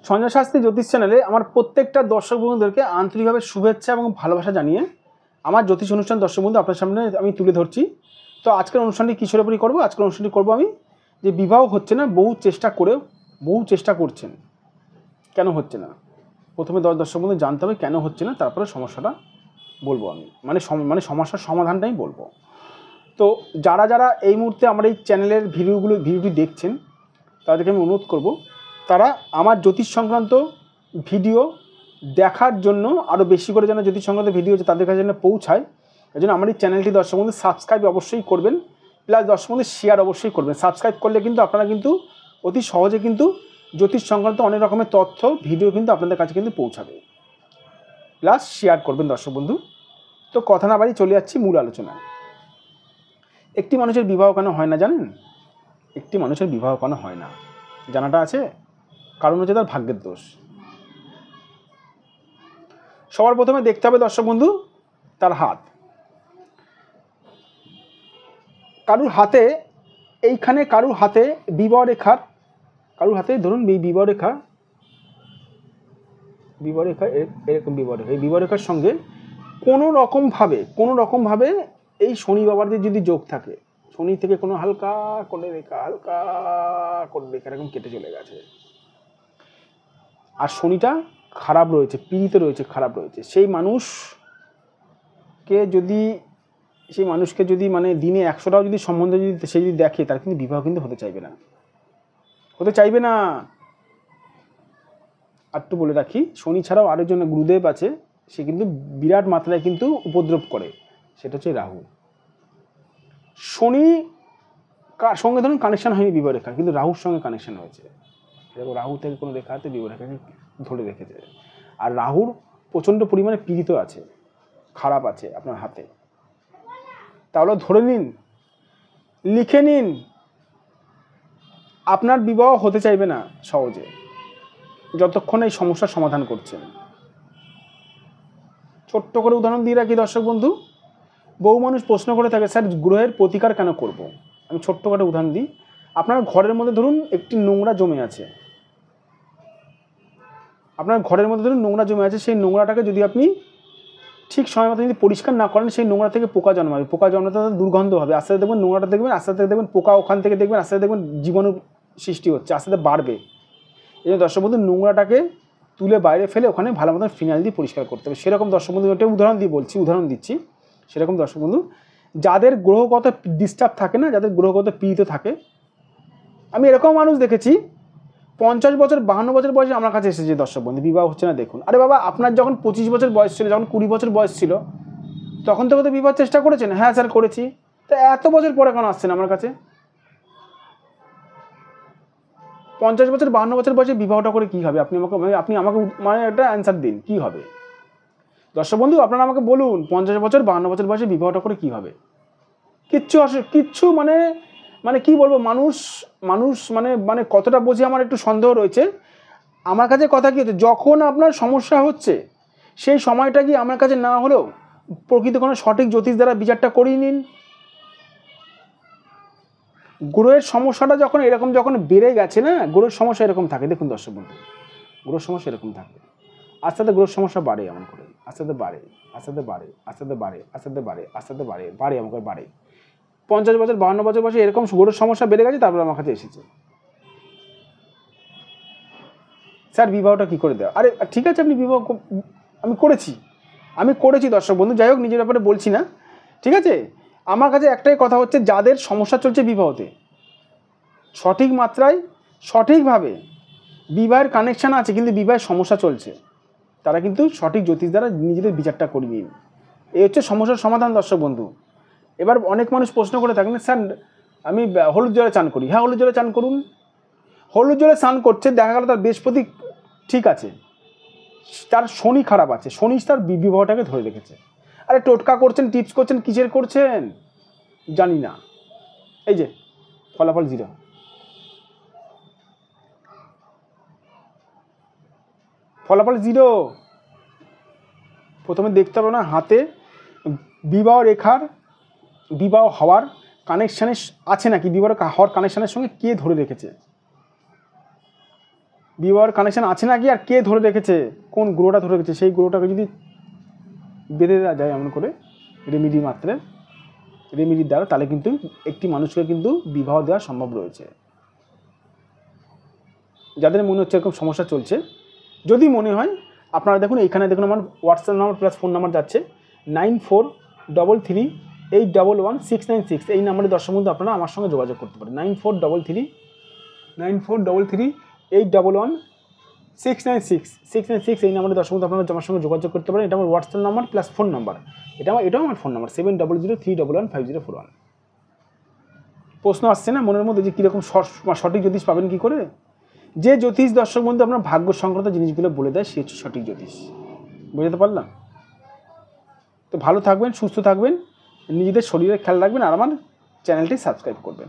সঞ্জয় শাস্ত্রী জ্যোতিষ চ্যানেলে আমার প্রত্যেকটা দর্শক বন্ধুদেরকে আন্তরিকভাবে শুভেচ্ছা এবং ভালোবাসা জানিয়ে আমার জ্যোতিষ অনুষ্ঠান দর্শক বন্ধু আপনার সামনে আমি তুলে ধরছি। তো আজকের অনুষ্ঠানটি কিসের উপরই করবো? আজকের অনুষ্ঠানটি করবো আমি যে বিবাহ হচ্ছে না, বহু চেষ্টা করছেন, কেন হচ্ছে না? প্রথমে দর্শক বন্ধু জানতে হবে কেন হচ্ছে না, তারপরে সমস্যাটা বলবো আমি, মানে সমস্যার সমাধানটাই বলবো। তো যারা এই মুহূর্তে আমার এই চ্যানেলের ভিডিওটি দেখছেন তাদেরকে আমি অনুরোধ করব, তারা আমার জ্যোতিষ সংক্রান্ত ভিডিও দেখার জন্য আরও বেশি করে যেন জ্যোতিষ সংক্রান্ত ভিডিও তাদের কাছে যেন পৌঁছায়, এই জন্য আমার এই চ্যানেলটি দর্শক বন্ধু সাবস্ক্রাইব অবশ্যই করবেন, প্লাস দর্শক বন্ধু শেয়ার অবশ্যই করবেন। সাবস্ক্রাইব করলে কিন্তু আপনারা কিন্তু অতি সহজে কিন্তু জ্যোতিষ সংক্রান্ত অনেক রকমের তথ্য ভিডিও কিন্তু আপনাদের কাছে কিন্তু পৌঁছাবে, প্লাস শেয়ার করবেন দর্শক বন্ধু। তো কথা না বাড়ি চলে যাচ্ছি মূল আলোচনায়। একটি মানুষের বিবাহ কেন হয় না জানেন? একটি মানুষের বিবাহ কেন হয় না জানাটা আছে? কারণ হচ্ছে তার ভাগ্যের দোষ। সবার প্রথমে দেখতে হবে দর্শক বন্ধু তার হাত। কারুর হাতে এইখানে, কারুর হাতে বিবাহ রেখার, কারুর হাতে ধরুন এই বিবাহ রেখা এরকম বিবাহ রেখা, এই বিবাহ রেখার সঙ্গে কোনো রকমভাবে এই শনি বাবার যদি যোগ থাকে, শনি থেকে কোনো হালকা করে রেখা এরকম কেটে চলে গেছে, আর শনিটা খারাপ রয়েছে, পীড়িত রয়েছে, খারাপ রয়েছে, সেই মানুষকে যদি মানে দিনে 100টাও যদি সম্বন্ধ যদি সে যদি দেখে, তার কিন্তু বিবাহ কিন্তু হতে চাইবে না। আর একটু বলে রাখি, শনি ছাড়াও আরেকজন গুরুদেব আছে, সে কিন্তু বিরাট মাত্রায় কিন্তু উপদ্রব করে, সেটা হচ্ছে রাহু। শনি সঙ্গে ধরুন কানেকশন হয়নি বিবাহ রেখা, কিন্তু রাহুর সঙ্গে কানেকশন হয়েছে, রাহু থেকে কোনো রেখা হাতে বিবাহ রেখাকে ধরে রেখেছে, আর রাহুর প্রচণ্ড পরিমাণে পীড়িত আছে, খারাপ আছে আপনার হাতে। তাহলে ধরে নিন, লিখে নিন, আপনার বিবাহ হতে চাইবে না সহজে, যতক্ষণ এই সমস্যার সমাধান করছেন। ছোট্ট করে উদাহরণ দিয়ে রাখি দর্শক বন্ধু, বহু মানুষ প্রশ্ন করে থাকে, স্যার গ্রহের প্রতিকার কেন করব? আমি ছোট্ট করে উদাহরণ দিই। আপনার ঘরের মধ্যে ধরুন একটি নোংরা জমে আছে, সেই নোংরাটাকে যদি আপনি ঠিক সময় মতো যদি পরিষ্কার না করেন, সেই নোংরা থেকে পোকা জন্মাবে, পোকা জন্মাতে দুর্গন্ধ হবে, আস্তে আস্তে দেখবেন নোংরাটা দেখবেন, আস্তে আস্তে দেখবেন পোকা ওখান থেকে দেখবেন, আস্তে আস্তে দেখবেন জীবাণু সৃষ্টি হচ্ছে, আস্তে আস্তে বাড়বে। এই জন্য দর্শক বন্ধু নোংরাটাকে তুলে বাইরে ফেলে ওখানে ভালো মতন ফিনাইল দিয়ে পরিষ্কার করতে হবে। সেরকম দর্শক বন্ধু একটা উদাহরণ দিচ্ছি, সেরকম দর্শক বন্ধু যাদের গ্রহগত ডিস্টার্ব থাকে না, যাদের গ্রহগত পীড়িত থাকে, আমি এরকম মানুষ দেখেছি 50 বছর 52 বছর বয়সে আমার কাছে এসেছে দর্শক বন্ধু, বিবাহ হচ্ছে না। দেখুন, আরে বাবা, আপনার যখন 25 বছর বয়স ছিল, যখন 20 বছর বয়স ছিল, তখন থেকে তো বিবাহ চেষ্টা করেছেন? হ্যাঁ স্যার করেছি। তা এত বছর পরে কেন আসছেন আমার কাছে? 50 বছর 52 বছর বয়সে বিবাহটা করে কি হবে? আপনি আমাকে মানে একটা অ্যান্সার দিন, কি হবে দর্শক বন্ধু? আপনারা আমাকে বলুন, 50 বছর 52 বছর বয়সে বিবাহটা করে কি হবে? কিচ্ছু মানে কি বলবো, মানুষ মানে কতটা বোঝে আমার একটু সন্দেহ রয়েছে। আমার কাছে কথা কি হচ্ছে, যখন আপনার সমস্যা হচ্ছে সেই সময়টা কি আমার কাছে না হলেও প্রকৃত কোনো সঠিক জ্যোতিষ দ্বারা বিচারটা করিয়ে নিন। গ্রহের সমস্যাটা যখন বেড়ে গেছে না, গ্রহের সমস্যা এরকম থাকে। দেখুন দর্শক বন্ধু, গ্রহের সমস্যা এরকম থাকে, আস্তে আস্তে গ্রহের সমস্যা বাড়ে, এমন করে আস্তে আস্তে বাড়ে, এমন করে বাড়ে। 50 বছর 52 বছর বয়সে এরকম গ্রহের সমস্যা বেড়ে গেছে, তারপরে আমার কাছে এসেছে, স্যার বিবাহটা কী করে দেওয়া? আরে ঠিক আছে, আপনি বিবাহ আমি করেছি দর্শক বন্ধু, যাই হোক, নিজের ব্যাপারে বলছি না, ঠিক আছে? আমার কাছে একটাই কথা হচ্ছে, যাদের সমস্যা চলছে বিবাহতে, সঠিক মাত্রায় সঠিকভাবে বিবাহের কানেকশান আছে কিন্তু বিবাহের সমস্যা চলছে, তারা কিন্তু সঠিক জ্যোতিষ দ্বারা নিজেদের বিচারটা করিয়ে নিন। এই হচ্ছে সমস্যার সমাধান দর্শক বন্ধু। এবার অনেক মানুষ প্রশ্ন করে থাকেন, স্যার আমি হলুদ জলে চান করি। হ্যাঁ, হলুদ জলে চান করুন। হলুদ জলে স্নান করছে, দেখা গেল তার বৃহস্পতি ঠিক আছে, তার শনি খারাপ আছে, শনি তার বিবাহটাকে ধরে রেখেছে। আরে টোটকা করছেন, টিপস করছেন, কিসের করছেন জানি না, এই যে ফলাফল জিরো। প্রথমে দেখতে হবে না হাতে বিবাহ রেখার, বিবাহ হওয়ার কানেকশানে আছে নাকি, বিবাহ হওয়ার কানেকশানের সঙ্গে কে ধরে রেখেছে। বিবাহের কানেকশান আছে নাকি আর কে ধরে রেখেছে, কোন গ্রহটা ধরে রেখেছে, সেই গ্রহটাকে যদি বেঁধে দেওয়া যায় এমন করে রেমিডির দ্বারা, তাহলে কিন্তু একটি মানুষকে কিন্তু বিবাহ দেওয়া সম্ভব রয়েছে। যাদের মনে হচ্ছে এরকম সমস্যা চলছে, যদি মনে হয় আপনারা দেখুন এইখানে দেখুন আমার WhatsApp number plus phone number যাচ্ছে 9433811696, এই নাম্বারে দর্শক বন্ধু আপনারা আমার সঙ্গে যোগাযোগ করতে পারেন। 9433811696 এই নাম্বারে দর্শক বন্ধু আপনারা আমার সঙ্গে যোগাযোগ করতে পারেন। এটা আমার WhatsApp number plus phone number, এটাও আমার ফোন নাম্বার 7003115041। প্রশ্ন আসছে না মনের মধ্যে যে কীরকম সঠিক জ্যোতিষ পাবেন কী করে? যে জ্যোতিষ দর্শক বন্ধু আপনার ভাগ্য সংক্রান্ত জিনিসগুলো বলে দেয় সে হচ্ছে সঠিক জ্যোতিষ। বুঝতে পারলাম? তো ভালো থাকবেন, সুস্থ থাকবেন, নিজেদের শরীরের খেয়াল রাখবেন আর আমার চ্যানেলটি সাবস্ক্রাইব করবেন।